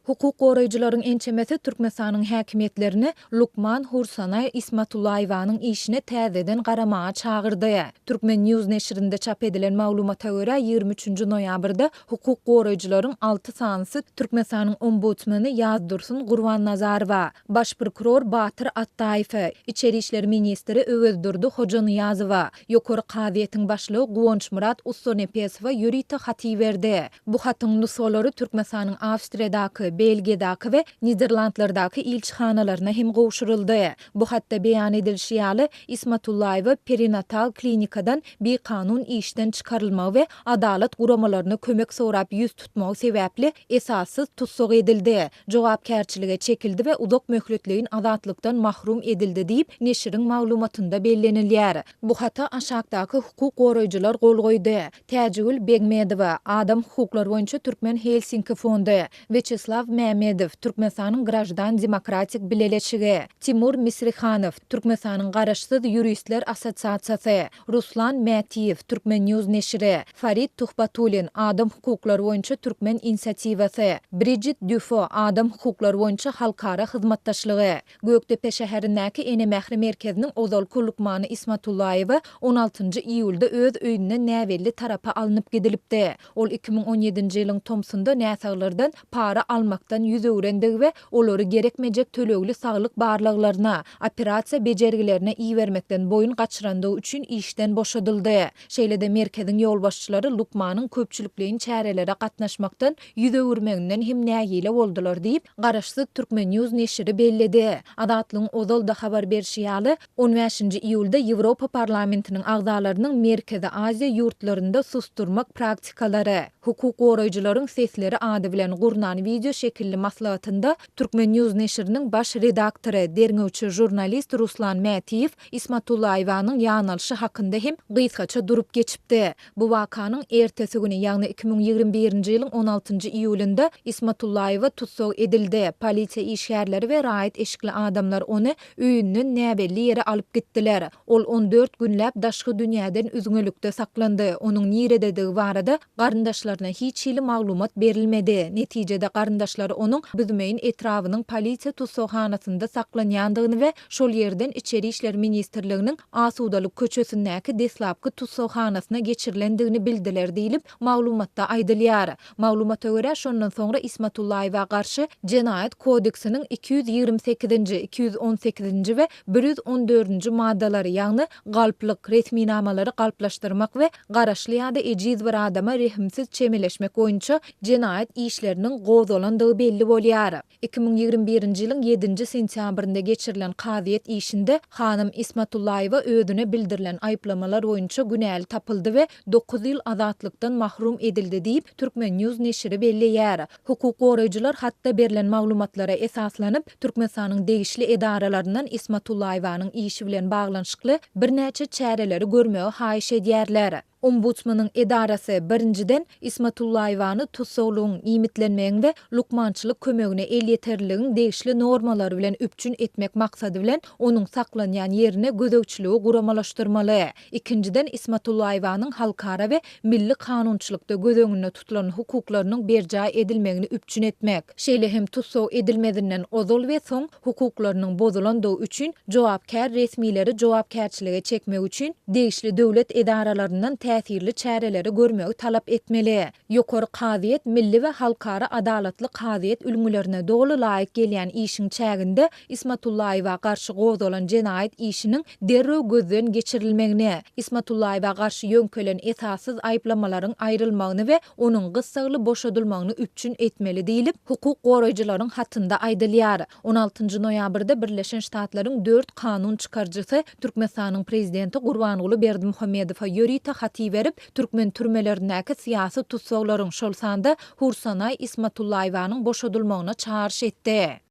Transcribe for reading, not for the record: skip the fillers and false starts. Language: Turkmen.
Hukuk goraýjylaryň ençemesi Türkmenistanyň häkimetlerini Lukman Hursanay Ismatullaýewanyň işine täzeden garamaga çagyrdy. Türkmen News neşrinde çap edilen maglumata görä 23 noýabrda hukuk goraýjylaryň 6 sanysy Türkmenistanyň ombudsmany Ýazdursun Gurbannazarowa, baş prokuror Batyr Attaýew, İçeri işler ministri Öwüzdurdy Hojanyýazowa, ýokary kaziýetiň başlygy Guwonç Murat Ussonepesowa ýürite haty berdi. Bu hatyň nusgalary Türkmenistanyň Awstriýadaky, Belgiýadaky we Niderlandlardaky ilçihanalarına hem gowşuruldy. Bu hatda beýan edilşi ýaly Ismatullaýew perinatal klinikadan bir kanun işden çıkarılmagy we adalet guramalaryna kömek sorap ýüz tutmagy sebäpli esassız tutsuk edildi. Jogapkärçilige çekildi we uzak möhletliğin azatlykdan mahrum edildi diýip neşriň maglumatynda bellenilýär. Bu hata aşagdaky hukuk goraýjylar gol goýdy. Täjegül Begmedowa, Adam hukuklary boýunça Türkmen Helsinki fondy, Vyacheslav Mehmedow, Türkmenistanyň Grajdan Demokratik Bileleçigi, Timur Misrihanow, Türkmenistanyň Garaşsyz Ýuristler Assosiasiýasy, Ruslan Mätiýew, Türkmen News neşri, Farid Tuhbatulin, Adam hukuklary boýunça Türkmen Inisiatiwasy, Bridget Dufo, Adam hukuklary boýunça halkara hyzmatdaşlygy, Gökdepe şäherindäki Ene Mähri merkeziniň ozalky Lukmany Ismatullaýew 16 iýulda öz öýüne näwelli tarapa alınıp gidilipdi. Ol 2017 ýylyň tomsunda näsaglardan para almaktan ýüz öwrendigi we olary gerekmejek tölegli saglyk barlyklaryna, operasiýa bejergilerine iý bermekden boyun gaçyrandygy üçin işden boşadyldy. Şeýlede merkeziň ýolbaşçylary Lukmanyň köpçülikliğin çärelere gatnaşmakdan ýüz öwürmeginden hem nägile boldular diýip Garaşsyz Türkmen News neşri belledi. Adatlyň ozalda habar berişi ýaly 15 iýulda Ýewropa parlamentiniň agzalarynyň Merkezi Aziýa ýurtlarynda susturmak praktikalary, hukuk goraýjylaryň sesleri ady bilen gurnan video şekilli maslahatynda Türkmen News neşriniň baş redaktory, derňewçi jurnalist Ruslan Mätiýew Ismatullaýewanyň ýanalşy hakynda hem gysgaça durup geçipdi. Bu wakanyň ertesi güni, ýagny 2021 ýylyň 16 iýulynda Ismatullaýew tutsuk edildi. Polisiýa işgärleri we raýat eşikli adamlar ony öýünden näbelli ýere alyp gitdiler. Ol 14 günläp daşky dünýäden üzgünlükde saklandy. Onuň nirededigi barada garyndaşlaryna hiç ýyly maglumat berilmedi. Netijede garyndaşlary onuň Büzmeýin etrawynyň polisiýa tutsukhanasynda saklanýandygyny we şol ýerden İçeri işler ministrliginiň Asudalyk köçesindäki deslapky tutsukhanasına geçirilendigini bildiler diýilip maglumatda aýdylýar. Maglumata görä şondan soňra Ismatullaýewa garşy Jenaýat kodeksiniň 228-nji, 218-nji we 114-nji maddalary, ýagny galplyk, resminamaları galplaşdyrmak we garaşly ýa-da ejiz bir adama rehimsiz çemeleşmek boýunça jenaýat işleriniň gowzalandygy belli bolýar. 2021 ýylyň 7 sentýabrynda geçirilen kaziýet işinde hanym Ismatullaýewa özüne bildirilen aýplamalar boýunça günäli tapyldy we 9 ýyl azatlykdan mahrum edildi diýip Türkmen News neşri belleýär. Hukuk goraýjylar hatda berilen maglumatlara esaslanıp Türkmenistanyň degişli edaralaryndan Ismatullaýewanyň işi bilen baglanyşykly birnäçe çäreleri görmegi haýyş edýärler. Ombudsmanyň edarasy birinciden Ismatullaýewany tutsuklugyň iýmitlenmegiň we lukmançylyk kömegine el ýeterliligiň degişli normalary bilen üpçün etmek maksady bilen onuň saklanýan ýerine gözegçiligi guramalaşdyrmaly. İkinciden Ismatullaýewanyň halkara we milli kanunçylykda gözegiňde tutulan hukuklarynyň berja edilmegini üpçün etmek. Şeýle hem tutsuk edilmedinden ozal we soň hukuklarynyň bozulandygy üçin jogapkär resmileri jogapkärçilige çekmek üçin degişli döwlet edaralarynyň täsirli çäreleri görmegi talap etmeli. Ýokary kaziýet milli we halkara adalatly kaziýet ülgülerine dogly laýyk gelýän işiň çäginde Ismatullaýewa garşy gowzalan jenaýat işiniň derrew gözden geçirilmegini, Ismatullaýewa garşy ýönkelen esassız aýplamalaryň aýrylmagyny we onuň gyssagly boşadylmagyny üpçün etmeli diýilip hukuk goraýjylaryň hatynda aýdylýar. 16 noýabrda Birleşen Ştatlaryň 4 kanun çykarjysy Türkmenistanyň prezidenti Gurbanguly Berdimuhammedowa ýürite haty berip türkmen türmelerindäki syýasy tutsaklaryň şol sanda Hursanay Ismatullaýewanyň boşadylmagyna çağırış etdi.